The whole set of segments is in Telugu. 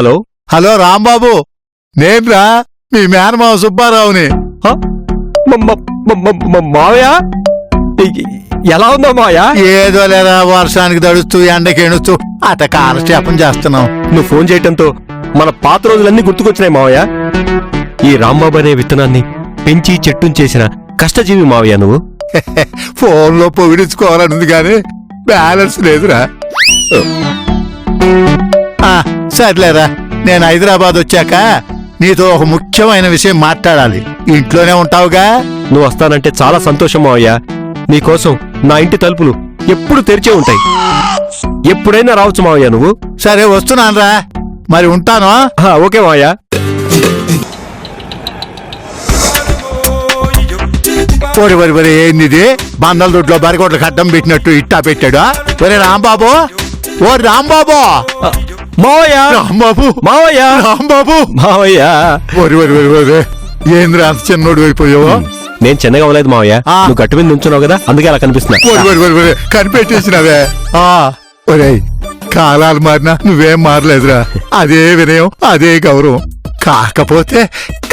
హలో హలో రాంబాబు, నేనురా మీ మేనమావ సుబ్బారావుని. మావయ్య ఎలా ఉందా మావయ్య? ఏదో లేదా వర్షానికి దడుస్తూ ఎండకేణుస్తూ అట కాలక్షేపం చేస్తున్నాం. నువ్వు ఫోన్ చేయటంతో మన పాత రోజులన్నీ గుర్తుకొచ్చినాయి మావయ్య. ఈ రాంబాబు అనే విత్తనాన్ని పెంచి చెట్టును చేసిన కష్టజీవి మావయ్య నువ్వు. ఫోన్లో పొగిడించుకోవాలనుంది గాని బ్యాలెన్స్ లేదురా. సర్లేరా, నేను హైదరాబాద్ వచ్చాక నీతో ఒక ముఖ్యమైన విషయం మాట్లాడాలి. ఇంట్లోనే ఉంటావుగా? నువ్వు వస్తానంటే చాలా సంతోషం మావయ్య. నీకోసం నా ఇంటి తలుపులు ఎప్పుడు తెరిచే ఉంటాయి. ఎప్పుడైనా రావచ్చు మావయ్య నువ్వు. సరే వస్తున్నానురా, మరి ఉంటాను. ఓకే మావయ్య. ఒరి వరి వరి ఏంది బందల దొడ్లో బరిగొడ్ల కడ్డం పెట్టినట్టు ఇట్టా పెట్టాడు. ఒరే రాంబాబు, ఓ రాంబాబు. మావయ్య రాంబాబు, మావయ్య రాంబాబు, మావయ్య. ఒరి వరి వరి వరి ఏంద్రా అంత చిన్నోడు అయిపోయావో? నేను చిన్నగా అవ్వలేదు మావయ్య, నువ్వు గట్టి మీద నుంచున్నావు కదా అందుకే అలా కనిపిస్తున్నా. ఒరి వరి వరి వరి కనిపెట్టేసినవే. ఒరే కాలాలు మారినా నువ్వేం మారలేదురా. అదే వినయం, అదే గౌరవం. కాకపోతే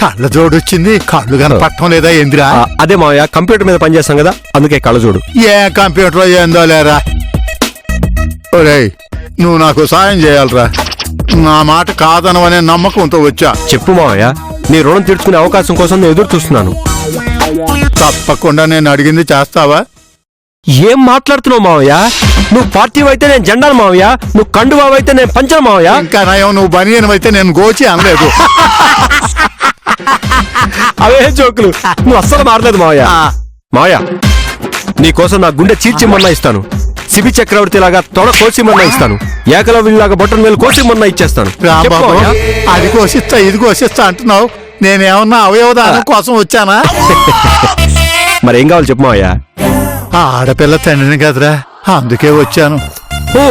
కళ్ళ జోడొచ్చింది, కళ్ళు కనపట్టం లేదా ఏందిరా? అదే మావయ్య, కంప్యూటర్ మీద పనిచేస్తాం కదా అందుకే కళ్ళ జోడు. ఏ కంప్యూటర్ ఏందో లేరా. ఒరే నువ్వు నాకు సాయం చేయాలరా. నా మాట కాదనవనే నమ్మకంతో వచ్చా. చెప్పు మావయ్య, నీ రుణం తీర్చుకునే అవకాశం కోసం నేను ఎదురు చూస్తున్నాను. తప్పకుండా నేను అడిగింది చేస్తావా? ఏం మాట్లాడుతున్నావు మావయ్య? నువ్వు పార్టీ అయితే నేను జెండాను మావయ్య, నువ్వు కండువావు అయితే నేను పంచను మావయ్య. ఇంకా నయం, నువ్వు బనియనమైతే నేను గోచి అనలేదు. అవే జోకులు, నువ్వు అస్సలు మారలేదు మావయ్య. మావయ్య నీకోసం నా గుండె చీల్చిమన్నా ఇస్తాను, శిబి చక్రవర్తి లాగా తొడ కోసిమన్నా ఇస్తాను, ఏకలవ్యులాగా బొట్టన్ మేలు కోసిమన్నా ఇచ్చేస్తాను. అది కోసిస్తా ఇది కోసిస్తా అంటున్నావు, నేనేమన్నా అవయవదానం కోసం వచ్చానా? మరేం కావాలి చెప్పు మావయ్య. ఆడపిల్ల తండ్రిని కదరా, అందుకే వచ్చాను. ఓ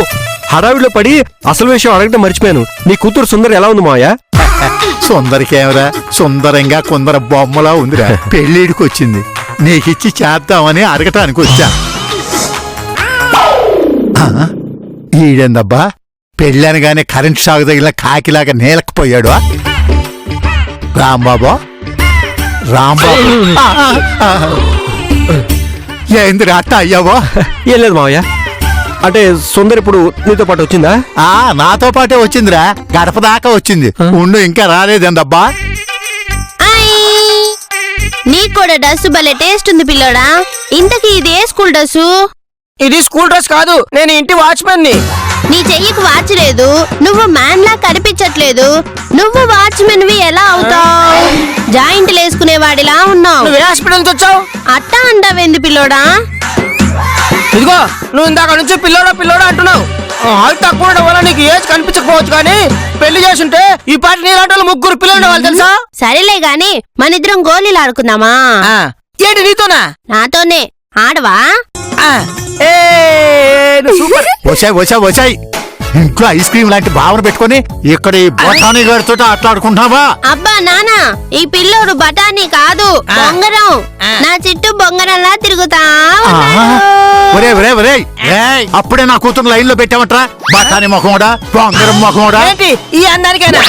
హడావిడిలో పడి అసలు విషయం అడగటం మర్చిపోయాను. నీ కూతురు సుందరి ఎలా ఉంది మావయ్య? సుందరికేమరా, సుందరంగా కొందర బొమ్మలా ఉందిరా. పెళ్ళిడికి వచ్చింది, నీకిచ్చి చేద్దామని అడగటానికి వచ్చా. ఈడేందబ్బా పెళ్ళనగానే కరెంట్ షాక్ తగిలిన కాకిలాగా నేలకపోయాడు. రాంబాబు, రాంబాబు ఏందిరా అట్ట అయ్యావో? ఏం లేదు మావయ్య, అంటే సుందరి ఇప్పుడు నీతో పాటు వచ్చిందా? నాతో పాటే వచ్చిందిరా, గడప దాకా వచ్చింది. ఉండు ఇంకా రాలేదేందబ్బా. నీకు కూడా డ్రెస్ భలే టేస్ట్ ఉంది పిల్లోడా. ఇంతకీ ఇది ఏ స్కూల్ డ్రెస్సు? ఇది స్కూల్ డ్రెస్ కాదు, నేను ఇంటి వాచ్మెన్ ని. నీ చెయ్యికి వాచ్ లేదు, నువ్వు మ్యాన్ లా కనిపించట్లేదు. నువ్వు వాచ్మెన్ వి ఎలా అవుతావు? జాయింట్లు వేసుకునే వాడిలా ఉన్నావు. నువ్వు ఏ హాస్పిటల్ నుంచి వచ్చావు? అట్టా అంటావేంది పిల్లోడా? ఇదిగో నువ్వు ఇందాక నుంచి పిల్లోడా పిల్లోడా అంటున్నావు. హైట్ తక్కువ ఉండడం వల్ల నీకు ఏజ్ కనిపించకపోవచ్చు, కానీ పెళ్లి చేసుంటే ఈ పాటి నీలాంటి ముగ్గురు పిల్లలు వాళ్ళు తెలుసా? సరేలే గాని మనిద్దరం గోళీలు ఆడుకుందామా? ఏంటి నీతోనా? నాతోనే. ఆడవా? వచ్చాయి ఇంట్లో ఐస్ క్రీమ్ లాంటి భావన పెట్టుకుని ఇక్కడ ఈ బఠానీ గారితో ఆటలాడుకుంటున్నావా? అబ్బా నానా, ఈ పిల్లోడు బఠానీ కాదు బొంగరం. నా చుట్టూ బొంగరంలా తిరుగుతా. అప్పుడే నా కూతురు లైన్ లో పెట్టామట్రా. బఠానీ ముఖమోడా, బొంగరం ముఖమోడా? ఈ అందరికైనా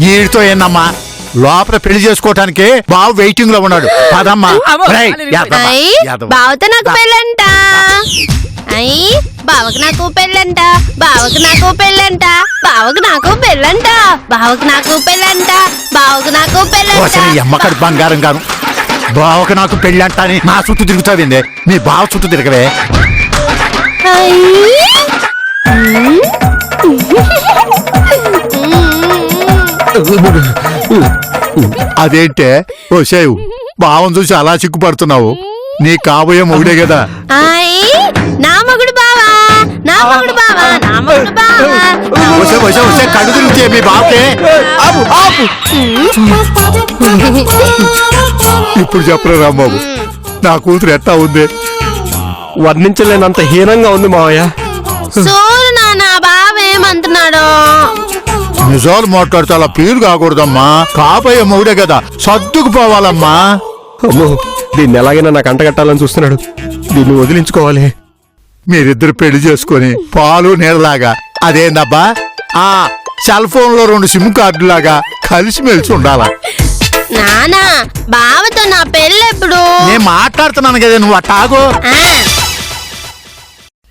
వీడితో ఏందమ్మా, లోపల పెళ్లి చేసుకోవటానికి బావ వెయిటింగ్ లో ఉన్నాడు. పదమ్మా. బావతో నాకు పెళ్ళంట. బావకు నాకు పెళ్ళంట, బావకు నాకు పెళ్ళంట, బావకు నాకు పెళ్ళంట, బావకు నాకు పెళ్ళంట, బావకు నాకు పెళ్ళంట. ఎమ్మకడు బంగారం గాను, బావకు నాకు పెళ్ళంట అని నా చుట్టూ తిరుగుతావిందే. మీ బావ చుట్టూ తిరగవే. అదేంటే ఓసేవు బావం చూసి అలా చిక్కుపడుతున్నావు? నీ కాబోయే మొగుడే కదా. నా మొగుడు బావా, నా మొగుడు బావా, నా మొగుడు బావా. కడు తిరిగితే మీ బావకే. ఇప్పుడు చెప్పరా రాంబాబు, నా కూతురు ఎట్టా ఉంది? వర్ణించలేనంత హీనంగా ఉంది మావయ్య. సోరు నాన్న, బావేమంటున్నాడు? నిజాలు మాట్లాడితే అలా పీరు కాకూడదమ్మా. కాబోయే మొగుడే కదా, సర్దుకుపోవాలమ్మా. అమ్మో, దీన్ని ఎలాగైనా నాకు అంటగట్టాలని చూస్తున్నాడు. దీన్ని వదిలించుకోవాలి. మీరిద్దరు పెళ్లి చేసుకుని పాలు నీళ్ళలాగా. అదేందబ్బా సెల్ ఫోన్ లో 2 సిమ్ కార్డులాగా కలిసిమెలిసి ఉండాలా నానా బావతో నా పెళ్ళెప్పుడు నేను మాట్లాడుతున్నాను కదా నువ్వు అట్టాగో ఆ,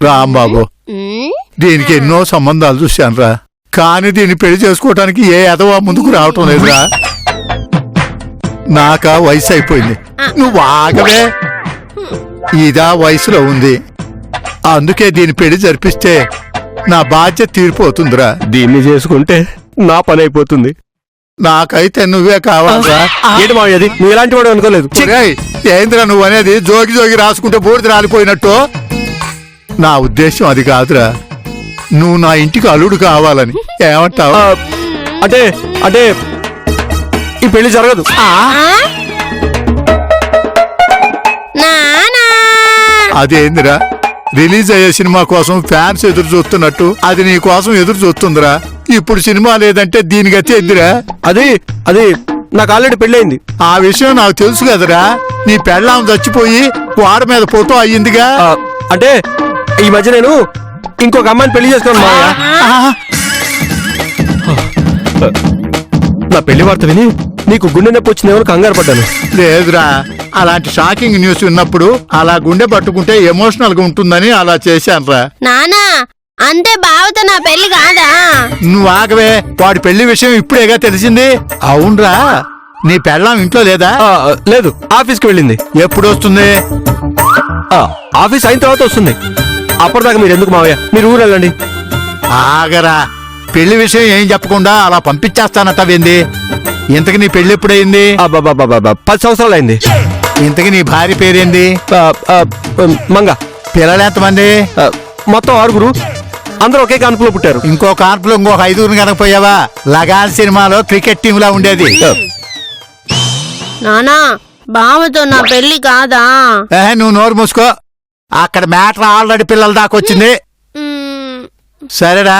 రాంబాబు ఉమ్, దీనికి ఎన్నో సంబంధాలు చూశానురా కానీ దీన్ని పెళ్లి చేసుకోవటానికి ఏ ఎదవా ముందుకు రావటం లేదురా నాకా వయసు అయిపోయింది నువ్వు ఆగవే ఇదా వయసులో ఉంది అందుకే దీని పెళ్లి జరిపిస్తే నా బాధ్యత తీరిపోతుందిరా దీన్ని చేసుకుంటే నా పని అయిపోతుంది. నాకైతే నువ్వే కావాలరా ఏంటి మావయ్య అది? నువ్వు ఎలాంటి వాడు అనుకోలేదు. ఛీ! ఒరేయ్, ఏందిరా నువ్వు అనేది జోగి జోగి రాసుకుంటే బూడిద రాలిపోయినట్టు నా ఉద్దేశం అది కాదురా నువ్వు నా ఇంటికి అల్లుడు కావాలని ఏమంటావు ఆ, అంటే అంటే ఈ పెళ్లి జరగదు. ఆ? నానా అదేందిరా రిలీజ్ అయ్యే సినిమా కోసం ఫ్యాన్స్ ఎదురు చూస్తున్నట్టు అది నీ కోసం ఎదురు చూస్తుందిరా ఇప్పుడు సినిమా లేదంటే దీని గతి ఎద్దురా అది అది నాకు ఆల్రెడీ పెళ్ళయింది. ఆ విషయం నాకు తెలుసు కదరా నీ పెళ్ళాం చచ్చిపోయి గోడ మీద ఫోటో అయ్యిందిగా ఆ, అంటే ఈ మధ్య నేను ఇంకొక అమ్మాయిని పెళ్లి చేసుకున్నాను మావయ్య. ఆహా. నా పెళ్లి వార్త విని నీకు గుండె నొప్పి వచ్చిందేమో కంగారు పడ్డాను. లేదురా అలాంటి షాకింగ్ న్యూస్ విన్నప్పుడు అలా గుండె పట్టుకుంటే ఎమోషనల్ గా ఉంటుందని అలా చేశానురా నానా అంతే బావతో నా పెళ్లి కాదా నువ్వు ఆగవే వాడి పెళ్లి విషయం ఇప్పుడేగా తెలిసింది అవునరా నీ పెళ్ళాం ఇంట్లో లేదా ఆ, లేదు ఆఫీస్కి వెళ్ళింది. ఎప్పుడు వస్తుంది ఆ, ఆఫీస్ అయిన తర్వాత వస్తుంది. అప్పటిదాకా మీరు ఎందుకు మావయ్య, మీరు ఊరు వెళ్ళండి. ఆగరా పెళ్లి విషయం ఏం చెప్పకుండా అలా పంపించేస్తానట్టవేంది ఇంతకి నీ పెళ్లి ఎప్పుడైంది 10 సంవత్సరాలు అయింది. ఇంతకి నీ భార్య పేరేంది ఆ, ఆ, మంగ. పిల్లలు ఎంతమంది ఆ, మొత్తం 6 అందరూ ఒకే కాన్పులో పుట్టారు. ఇంకో కార్పులో ఇంకొక 5 కనకపోయావా లగాన్ సినిమాలో క్రికెట్ టీమ్ లా ఉండేది నానా బావతో నా పెళ్లి కాదా నువ్వు నోరు మూసుకో అక్కడ మ్యాటర్ ఆల్రెడీ పిల్లల దాకా వచ్చింది ఉమ్, సరేరా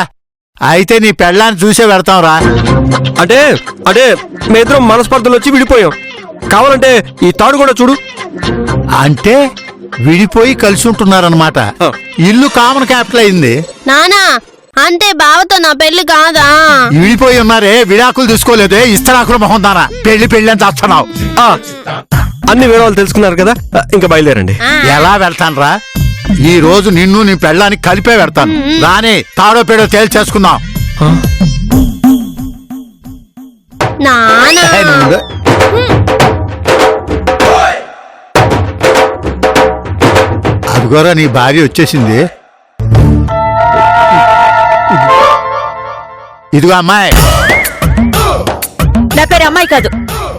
అయితే నీ పెళ్ళాన్ని చూసే పెడతాంరా అంటే అంటే మీ ఇద్దరం మనస్పర్ధలు వచ్చి విడిపోయాం. కావాలంటే ఈ తాడు కూడా చూడు. అంటే విడిపోయి కలిసి ఉంటున్నారనమాట ఆ. ఇల్లు కామన్ క్యాపిటల్ అయింది నానా అంటే బావతో నా పెళ్లి కాదా విడిపోయి ఉన్నారే విడాకులు తీసుకోలేదే ఇస్తరాకులు మొహం దానా పెళ్లి పెళ్లి అని చేస్తున్నావు ఆ, అన్ని వివరాలు తెలుసుకున్నారు కదా, ఇంకా బయలుదేరండి. ఆ, ఎలా వెళ్తానురా ఈ రోజు నిన్ను నీ పెళ్ళానికి కలిపే పెడతాను రాని తాడో పేడో తేల్చేసుకుందాం ఆ, నానా అదిగోరా నీ భార్య వచ్చేసింది ఇదిగో అమ్మాయి నా పేరు అమ్మాయి కాదు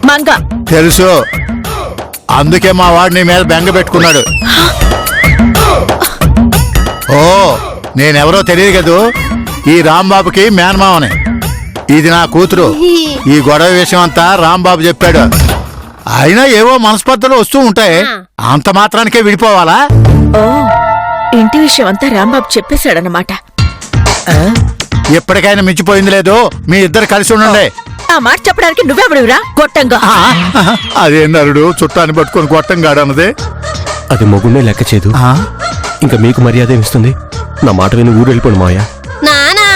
మంగ. తెలుసు అందుకే మా వాడు నీ మీద బెంగ పెట్టుకున్నాడు ఓ నేనెవరో తెలియదు కదూ ఈ రాంబాబుకి మేనమావని ఇది నా కూతురు ఈ గొడవ విషయం అంతా రాంబాబు చెప్పాడు అయినా ఏవో మనస్పర్ధలు వస్తూ ఉంటాయి అంత మాత్రానికే విడిపోవాలా ఓ ఇంటి విషయం అంతా రాంబాబు చెప్పేశాడనమాట. ఎప్పటికైనా మించిపోయింది లేదు మీ ఇద్దరు కలిసి ఉండండి ఆ మాట చెప్పడానికి నువ్వెవడురా గొట్టంగా. అదేందరుడు చుట్టాన్ని పట్టుకొని గొట్టంగాడన్నదే అది మొగుడే లెక్క చేయదు. ఇంకా మీకు మర్యాద ఏమిస్తుంది? నా మాట విని ఊరు వెళ్ళిపోండి మావయ్య. నానా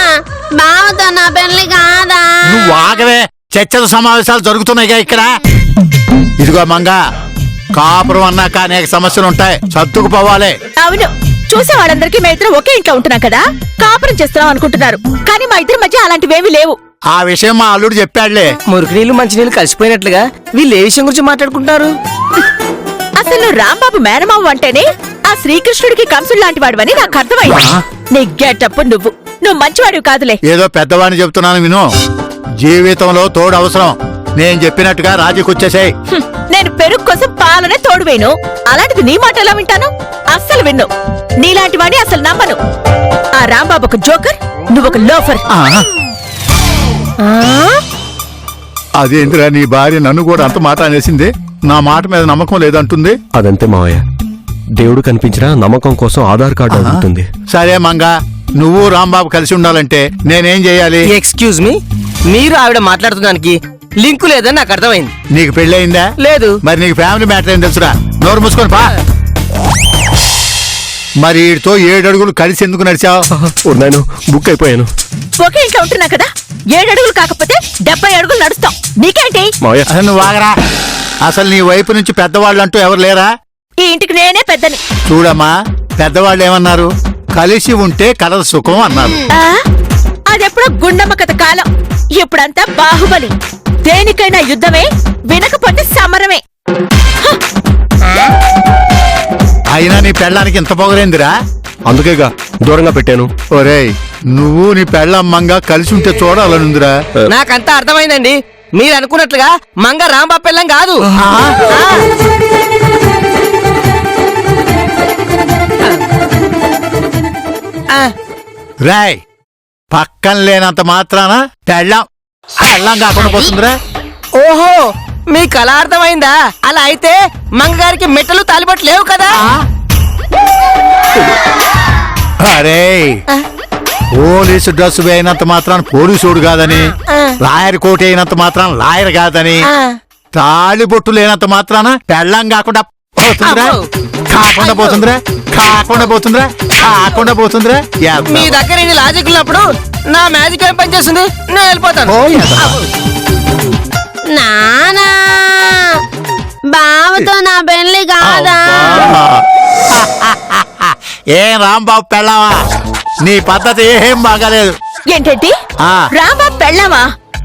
బావతో నా పెళ్లి కాదా నువ్వు ఆగవే చర్చల సమావేశాలు జరుగుతున్నాయిగా ఇక్కడ ఇదిగో మంగ కాపురం అన్నాక అనేక సమస్యలు ఉంటాయి సర్దుకుపోవాలి అవును చూసే వాళ్ళందరికీ మా ఇద్దరు ఒకే ఇంట్లో ఉంటున్నాం కదా కాపురం చేస్తున్నాం అనుకుంటున్నారు కానీ మా ఇద్దరి మధ్య అలాంటివేమీ లేవు. ఆ విషయం మా అల్లుడు చెప్పాడులే మురికి నీళ్లు మంచి నీళ్లు కలిసిపోయినట్లుగా వీళ్ళు ఏ విషయం గురించి మాట్లాడుకుంటారు? అసలు నువ్వు రాంబాబు మేనమావు అంటేనే ఆ శ్రీకృష్ణుడికి కంసుడు లాంటి వాడివని నాకు అర్థమైంది. నీ గెటప్ నువ్వు మంచివాడివి కాదులే. ఏదో పెద్దవాడిని చెప్తున్నాను విను జీవితంలో తోడు అవసరం నేను చెప్పినట్టుగా రాజీకొచ్చేసాయి హ్మ్, నేను పెరుగు కోసం పాలనే తోడువేను అలాంటిది నీ మాట ఎలా వింటాను? అస్సలు విన్ను. నీలాంటి వాడిని అసలు నమ్మను. ఆ రాంబాబు ఒక జోకర్ నువ్వొక లోఫర్. అదేంటిరా నీ భార్య నన్ను కూడా అంత మాట అనేసింది నా మాట మీద నమ్మకం లేదంటుంది అదంతే మావయ్య, దేవుడు కనిపించినా నమ్మకం కోసం ఆధార్ కార్డు అడుగుతుంది. సరే మంగ నువ్వు రాంబాబు కలిసి ఉండాలంటే నేనేం చేయాలి ఎక్స్క్యూజ్ మీ, మీరు ఆవిడ మాట్లాడుతున్నానికి లింకు లేదని నాకు అర్థమైంది. నీకు పెళ్ళయిందా లేదు. మరి నీకు ఫ్యామిలీ మ్యాటర్ ఏం తెలుసురా నోరు మూసుకొని పా మరి వీడితో 7 అడుగులు కలిసి ఎందుకు నడిచావు? నేను బుక్ అయిపోయాను ఒకే ఇంట్లో ఉంటున్నా కదా 7 అడుగులు కాకపోతే 70 అడుగులు నడుస్తాం. నీకేంటి? మావయ్య అసలు నువ్వు ఆగరా. అసలు నీ వైపు నుంచి పెద్దవాళ్ళు అంటూ ఎవరు లేరా? ఈ ఇంటికి నేనే పెద్దని. చూడమ్మా, పెద్దవాళ్ళు ఏమన్నారు? కలిసి ఉంటే కలదు సుఖం అన్నారు. ఆ? అదెప్పుడో గుండమ్మ కథ కాలం. ఇప్పుడంతా బాహుబలి. దేనికైనా యుద్ధమే, వినకపోతే సమరమే. అయినా నీ పెళ్ళానికి ఇంత పొగరేందిరా? అందుకేగా దూరంగా పెట్టాను. ఒరేయ్, నువ్వు నీ పెళ్ళమ్మంగా కలిసి ఉంటే చూడాలనుందిరా. నాకంతా అర్థమైందండి. మీరు అనుకున్నట్లుగా మంగ రాంబాబు పెళ్ళం కాదు. రాయ్, పక్కన లేనంత మాత్రాన పెళ్ళం కాకుండా పోతుందిరా. ఓహో, మీ కళ అర్థమైందా? అలా అయితే మంగ గారికి మెట్టలు తాలిబట్లు లేవు కదా. అరే, పోలీసు డ్రెస్ అయినంత మాత్రాన పోలీసుడు కాదని, లాయర్ కోటి అయినంత మాత్రాన లాయర్ కాదని, తాళిబొట్టు లేనంత మాత్రాన పెళ్ళం కాకుండా పోతుందిరా. కాకుండా పోతుందిరా. కాకుండా పోతుందిరా. కాకుండా పోతుందిరా. మీ దగ్గర ఇన్ని లాజిక్ ఉన్నప్పుడు నా మ్యాజిక్ ఏం పనిచేస్తుంది? నేను వెళ్ళిపోతాను. నానా బావతో నా పెళ్లి కాదా? ఏం రాంబాబు పెళ్ళావా? నీ పద్ధతి ఏం బాగాలేదు. ఏంటంటి? రాంబాబు పెళ్ళామా?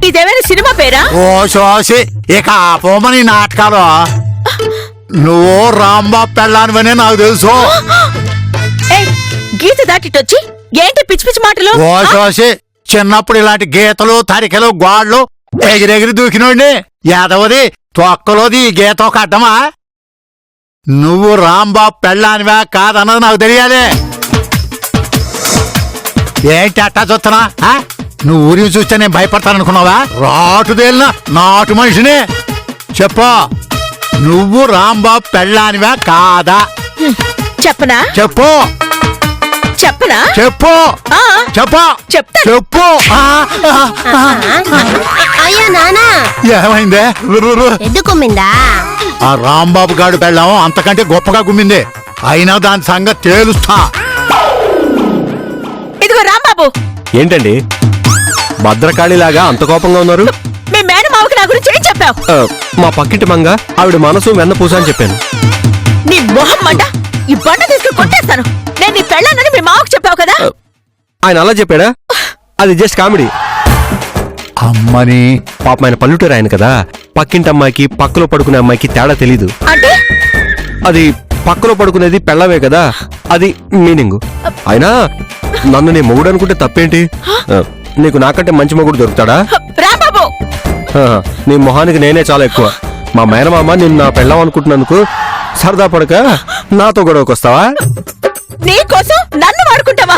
ఇదేమైనా సినిమా పేరా? ఓ శోషి, ఇక పోమని నాటకాలు. నువ్వు రాంబాబు పెళ్ళానివనే నాకు తెలుసు. ఏయ్, గీత దాటిటొచ్చి ఏంటి పిచ్చి పిచ్చి మాటలు? ఓ శోషి, చిన్నప్పుడు ఇలాంటి గీతలు తరికెలు గోళ్ళు ఎగిరెగిరి దూకినోడిని. యాదవది తొక్కలోది ఈ గీత ఒక అడ్డమా? నువ్వు రాంబాబు పెళ్ళానివా కాదన్నది నాకు తెలియాలి. ఏంటి అట్టా చూస్తున్నా? నువ్వు ఊరిని చూస్తే నేను భయపడతాననుకున్నావా? రాటుదేలిన నాటు మనిషిని. చెప్పు, నువ్వు రాంబాబు పెళ్ళానివా కాదా? చెప్పనా? చెప్పు. చెప్పనా? చెప్పు. ఆ, చెప్పు. చెప్తా. చెప్పు. అయ్యా నానా ఏమైందే? ఎద్దు కుమ్మిందా? ఆ రాంబాబు గాడు పెళ్ళాం అంతకంటే గొప్పగా గుమ్మింది. అయినా దాని సంగతి తేలుస్తా. ఇదిగో రాంబాబు. ఏంటండి భద్రకాళిలాగా అంత కోపంగా ఉన్నారు? మీ మేనమావకి నా గురించి ఏం చెప్పావు? మా పక్కింటి మంగ ఆవిడ మనసు వెన్న పూస అని చెప్పాను. నీ మొహం మంట. ఈ బండ తీసుకుని కొట్టేస్తాను. నేను నీ పెళ్ళానని మీ మావకు చెప్పావు కదా? ఆయన అలా చెప్పాడా? అది జస్ట్ కామెడీ. అమ్మని పాపం ఆయన పల్లెటూరు ఆయన కదా. పక్కింటి అమ్మాయికి పక్కలో పడుకునే అమ్మాయికి తేడా తెలీదు. అంటే అది పక్కలో పడుకునేది పెళ్ళవే కదా, అది మీనింగ్. అయినా నన్ను నీ మొగుడు అనుకుంటే తప్పేంటి? నీకు నాకంటే మంచి మొగుడు దొరుకుతాడా? రాంబాబు, నీ మొహానికి నేనే చాలా ఎక్కువ. మా మేనమామ నిన్ను నా పెళ్ళం అనుకుంటున్నందుకు సరదా పడక నాతో గొడవకు వస్తావా? నీ కోసం నన్ను వాడుకుంటావా?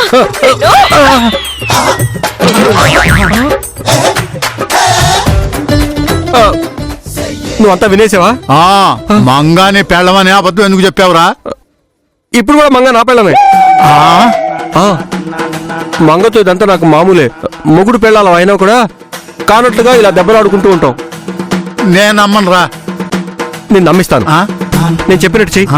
నువ్వంతా వినేసావా? మంగాని పెళ్ళమని అబద్ధం ఎందుకు చెప్పావురా? ఇప్పుడు కూడా మంగ నా పెళ్ళమే. ఆ? మంగతో ఇదంతా నాకు మామూలే. మొగుడు పెళ్ళాలి అయినా కూడా కానట్లుగా ఇలా దెబ్బలాడుకుంటూ ఉంటాం. నేను నమ్మను రా. నేను నమ్మిస్తాను. నేను చెప్పినట్టు చెయ్యి.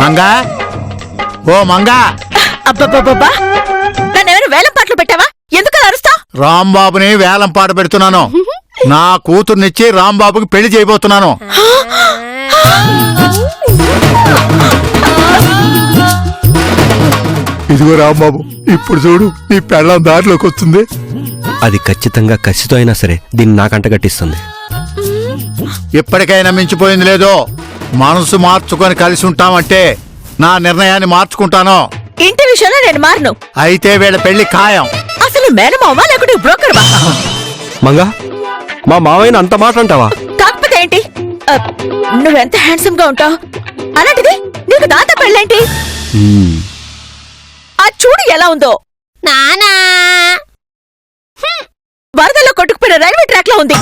మంగా, ఓ మంగా. అబ్బబ్బబ్బా, నన్ను వేలం పాటలు పెట్టావా? ఎందుకు అరుస్తా? రాంబాబుని వేలం పాట పెడుతున్నాను. నా కూతుర్నిచ్చి రాంబాబుకి పెళ్లి చేయబోతున్నాను. ఇదిగో రాంబాబు, ఇప్పుడు చూడు నీ పెళ్ళం దారిలోకి వస్తుంది. అది ఖచ్చితంగా కసితో అయినా సరే దీన్ని నాకంట కట్టిస్తుంది. ఇప్పటికైనా మించిపోయింది లేదో. మనసు మార్చుకొని కలిసి ఉంటామంటే నా నిర్ణయాన్ని మార్చుకుంటాను. ఇంటి విషయంలో నేను మారను. అయితే వీళ్ళ పెళ్లి ఖాయం. అసలు మేనమావా లేకుంటే బ్రోకర్ వా? మంగా, మా మావయ్యని అంత మాట అంటావా? కాకపోతే ఏంటి? నువ్వెంత హ్యాండ్సమ్ గా ఉంటావు. అలాంటిది నీకు దాంతో పెళ్ళేంటి? ఆ చూడు ఎలా ఉందో. నానా వరదల్లో కొట్టుకుపోయిన రైల్వే ట్రాక్ లో ఉంది.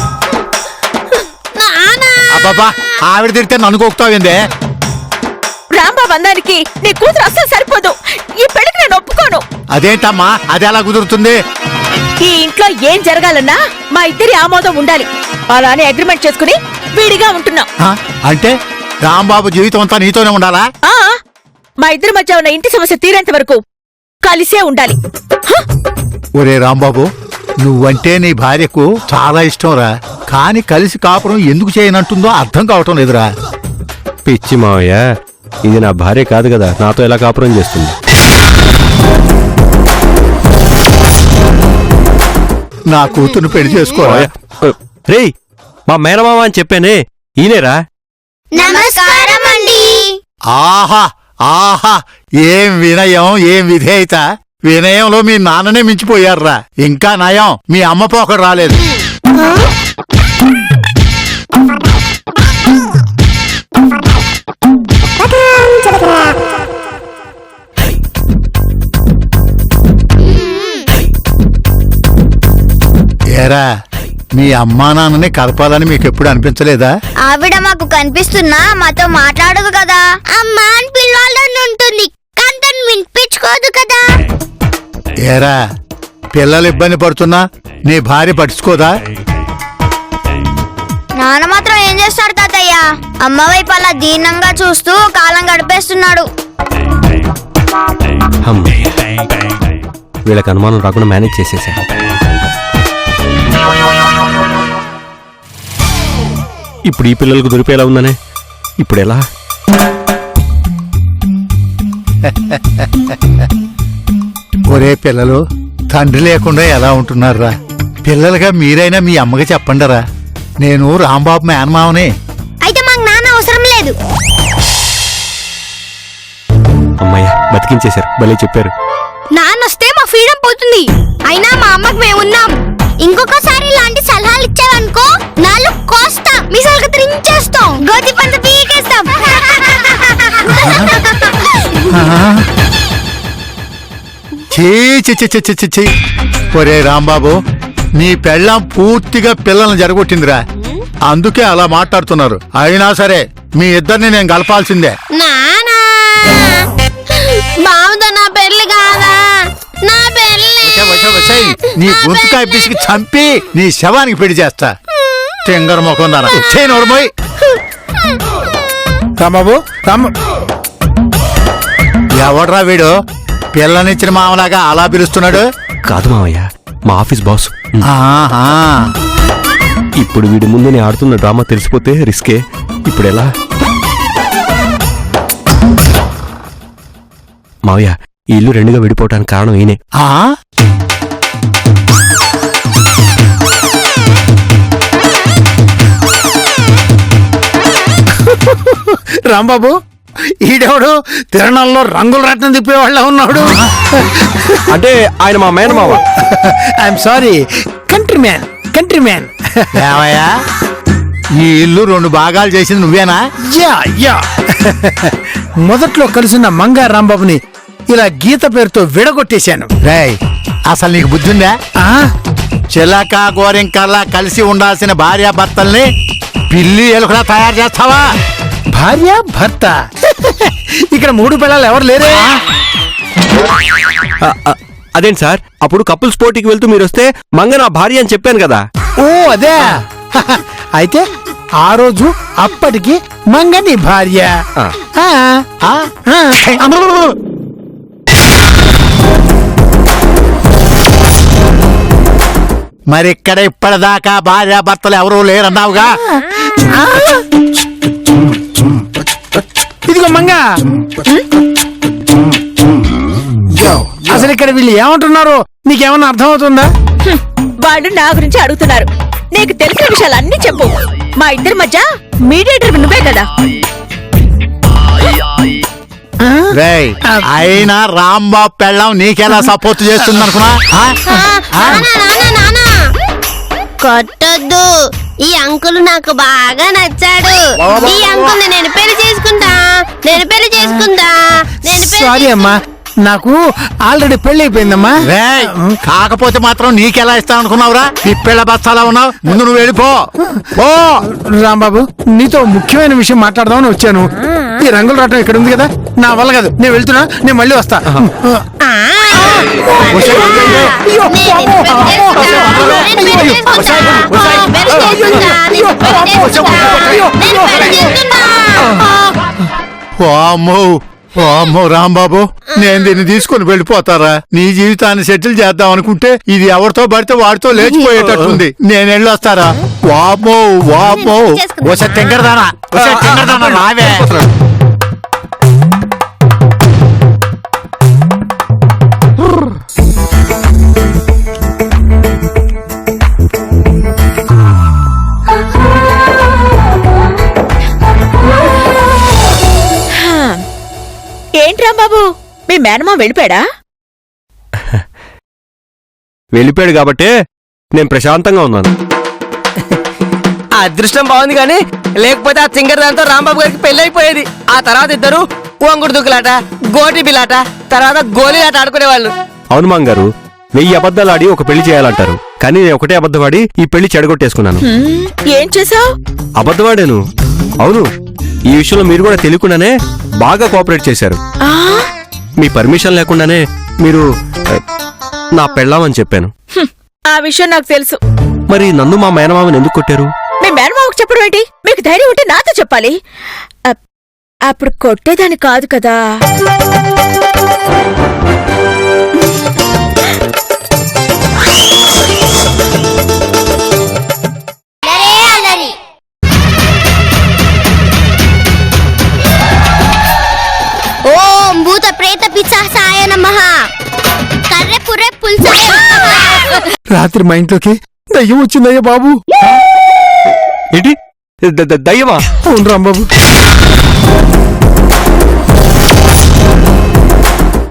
నానా అబ్బాబా, ఆవిడ తిరిగితే నన్ను కొక్కుతావిందే. రాంబాబు అందానికి నీ కూతురు అస్సలు సరిపోదు. ఈ పెళ్లికి నేను ఒప్పుకోను. అదేంటమ్మా, అది ఎలా కుదురుతుంది? ఈ ఇంట్లో ఏం జరగాలన్నా మా ఇద్దరి ఆమోదం ఉండాలి. అలానే అగ్రిమెంట్ చేసుకుని విడిగా ఉంటున్నాం. ఆ, అంటే రాంబాబు జీవితం అంతా నీతోనే ఉండాలా? ఆ మా ఇద్దరి మధ్య ఉన్న ఇంటి సమస్య తీరేంత వరకు కలిసే ఉండాలి. ఒరే రాంబాబు, నువ్వంటే నీ భార్యకు చాలా ఇష్టంరా, కాని కలిసి కాపురం ఎందుకు చేయనంటుందో అర్థం కావటం లేదురా. పిచ్చి మావయ్య, ఇది నా భార్య కాదు కదా, నాతో ఎలా కాపురం చేస్తుంది? నా కూతురు పెళ్లి చేసుకోరా. రేయ్, మా మేనమామ అని చెప్పానే, ఈయనేరా? నమస్కారం అండి. ఆహా ఆహా, ఏం వినయం, ఏం విధేయత. వినయంలో మీ నాన్ననే మించిపోయారురా. ఇంకా నయం, మీ అమ్మ పోకడు రాలేదు. ఏరా, మీ అమ్మా నాన్నని కలపాలని మీకు ఎప్పుడు అనిపించలేదా? ఆవిడ మాకు కనిపిస్తున్నా మాతో మాట్లాడదు కదా. అమ్మా అని పిలవాలని ఉంటుంది, కానీ తను వినిపించుకోదు కదా. ఏరా, పిల్లలు ఇబ్బంది పడుతున్నా నీ భార్య పట్టించుకోదా? నాన్న మాత్రం ఏం చేస్తాడు తాతయ్య? అమ్మ వైపు అలా దీనంగా చూస్తూ కాలం గడిపేస్తున్నాడు. అమ్మ, వీళ్ళకి అనుమానం రాకుండా మేనేజ్ చేసేసా. ఇప్పుడు ఈ పిల్లలకు దొరికేలా ఉందనే, ఇప్పుడు ఎలా? ఒరే పిల్లలు, తండ్రి లేకుండా ఎలా ఉంటున్నారా? పిల్లలుగా మీరైనా మీ అమ్మకి చెప్పండరా, నేను రాంబాబు మేనమావని. అయితే మాకు నాన్న అవసరం లేదు. అమ్మయ్య, బతికించేశారు, భలే చెప్పారు. నాన్న వస్తే మా ఫ్రీడమ్ పోతుంది. అయినా మా అమ్మకి మేమున్నాం. ఇంకొకసారి ఇలాంటి సలహాలు ఇచ్చావనుకో, నాలుగు కోస్తాం, మిసాలుగా త్రించేస్తాం, గోతి పంట పీకేస్తాం. చీ చీ చీ చీ చీ చీ చీ. ఒరే రాంబాబు, నీ పెళ్ళాం పూర్తిగా పిల్లల్ని జరగొట్టిందిరా, అందుకే అలా మాట్లాడుతున్నారు. అయినా సరే మీ ఇద్దరిని నేను కలపాల్సిందే. నానా, బావుదా నా పెళ్లి కాదా? నా పెళ్లి. నీ గొంతుకాయ పిసికి చంపి నీ శవానికి పెళ్లి చేస్తా. టెంగర్ ముఖం దానా నోర్మోయ్. రాంబాబు, ఎవడ్రా వీడు పిల్లనిచ్చిన మామలాగా అలా పిలుస్తున్నాడు? కాదు మావయ్య, మా ఆఫీస్ బాస్. ఆహా, ఇప్పుడు వీడి ముందు నేను ఆడుతున్న డ్రామా తెలిసిపోతే రిస్కే. ఇప్పుడు ఎలా? మావయ్య, ఈ ఇల్లు రెండుగా విడిపోవటానికి కారణం ఈయనే. ఆ? రాంబాబు, ఈడెవడు తిరణాల్లో రంగుల రత్నం తిప్పేవాళ్ళ ఉన్నాడు. అంటే ఆయన మా మేనమావ. I'm sorry, country man. ఏమయ్యా, ఈ ఇల్లు రెండు భాగాలు చేసింది నువ్వేనా? యా మొదట్లో కలిసిన మంగా రాంబాబుని ఇలా గీత పేరుతో విడగొట్టేశాను. రేయ్, అసలు నీకు బుద్ధి ఉందా? ఆ చిలక గోరింకల్లా కలిసి ఉండాల్సిన భార్యాభర్తల్ని పిల్లి ఎలుకలా తయారు చేస్తావా? భార్య భర్త ఇక్కడ మూడు పిల్లలు ఎవరు లేరే? అదేంటి సార్, అప్పుడు కపుల్స్ పోటీకి వెళ్తూ మీరు వస్తే మంగ నా భార్య అని చెప్పాను కదా. ఓ అదే. అయితే ఆ రోజు అప్పటికి మంగ నీ భార్య. ఆ. ఆ, ఆ, ఆ. మరిక్కడ ఇప్పటిదాకా భార్యాభర్తలు ఎవరూ లేరన్నావుగా? ఇదిగో మంగ, అసలు ఇక్కడ వీళ్ళు ఏమంటున్నారో నీకేమన్నా అర్థమవుతుందా? వాళ్ళు నా గురించి అడుగుతున్నారు. నీకు తెలిసిన విషయాలన్నీ చెప్పు. మా ఇద్దరి మధ్య మీడియేటర్ నువ్వే కదా. రేయ్, అయినా రాంబాబు పెళ్ళం నీకెలా సపోర్ట్ చేస్తుంది అనుకున్నా? కొట్టొద్దు, ఈ అంకుల్ నాకు బాగా నచ్చాడు. ఈ అంకుల్ నేను పెళ్లి చేసుకుంటా. సారీ అమ్మా, నాకు ఆల్రెడీ పెళ్లి అయిపోయిందమ్మా. రేయ్, కాకపోతే మాత్రం నీకెలా ఇస్తా అనుకున్నావురా? పిప్పెళ్ళ బస్తాలా ఉన్నావు. ముందు నువ్వు వెళ్ళిపో. ఓ రాంబాబు, నీతో ముఖ్యమైన విషయం మాట్లాడదామని వచ్చాను. ఈ రంగుల రాటం ఇక్కడ ఉంది కదా, నా వల్ల కాదు, నేను వెళ్తున్నా, నేను మళ్ళీ వస్తా. వామ్మో వామ్మో రాంబాబు, నేను దీన్ని తీసుకుని వెళ్ళిపోతారా? నీ జీవితాన్ని సెటిల్ చేద్దాం అనుకుంటే ఇది ఎవరితో పడితే వాడితో లేచిపోయేటట్టుంది. నేను వెళ్ళొస్తారా? వామ్మో వామ్మో. ఒకసారి తింగరదానా, ఒకసారి తింగరదానా రావే. ఏంటి రాంబాబు, మీ మేనమా వెళ్ళిపోయాడా? వెళ్ళిపోయాడు కాబట్టే నేను ప్రశాంతంగా ఉన్నాను. ఆ అదృష్టం బాగుంది కానీ, లేకపోతే ఆ సింగర్ దాంతో రాంబాబు గారికి పెళ్లి అయిపోయేది. ఆ తర్వాత ఇద్దరు వంగుడు దుక్కులాట, గోటి బిలాట, తర్వాత గోలీలాట ఆడుకునేవాళ్ళు. అవును మాంగారు, 1000 అబద్ధాలు ఆడి ఒక పెళ్లి చేయాలంటారు, కానీ నేను ఒకటే అబద్ధవాడి ఈ పెళ్లి చెడగొట్టేసుకున్నాను. ఏం చేసావు? అబద్ధవాడాను. అవును, ఈ విషయంలో మీరు కూడా తెలియకుండానే బాగా కోఆపరేట్ చేశారు. మీ పర్మిషన్ లేకుండానే మీరు నా పెళ్ళామని చెప్పాను. ఆ విషయం నాకు తెలుసు. మరి నన్ను మా మేనమామని ఎందుకు కొట్టారు? మీ మేనమావకు చెప్పడం ఏంటి? మీకు ధైర్యం ఉంటే నాతో చెప్పాలి. అప్పుడు కొట్టేదాన్ని కాదు కదా. ఓం భూత ప్రేత పిశాచాయ నమః. కర్రె పుర్రె పుల్సాయ నమః. రాత్రి మా ఇంట్లోకి దయ్యం వచ్చిందయ్యా బాబు. ఏంటి? దయ్యమా? అవును రాంబాబు.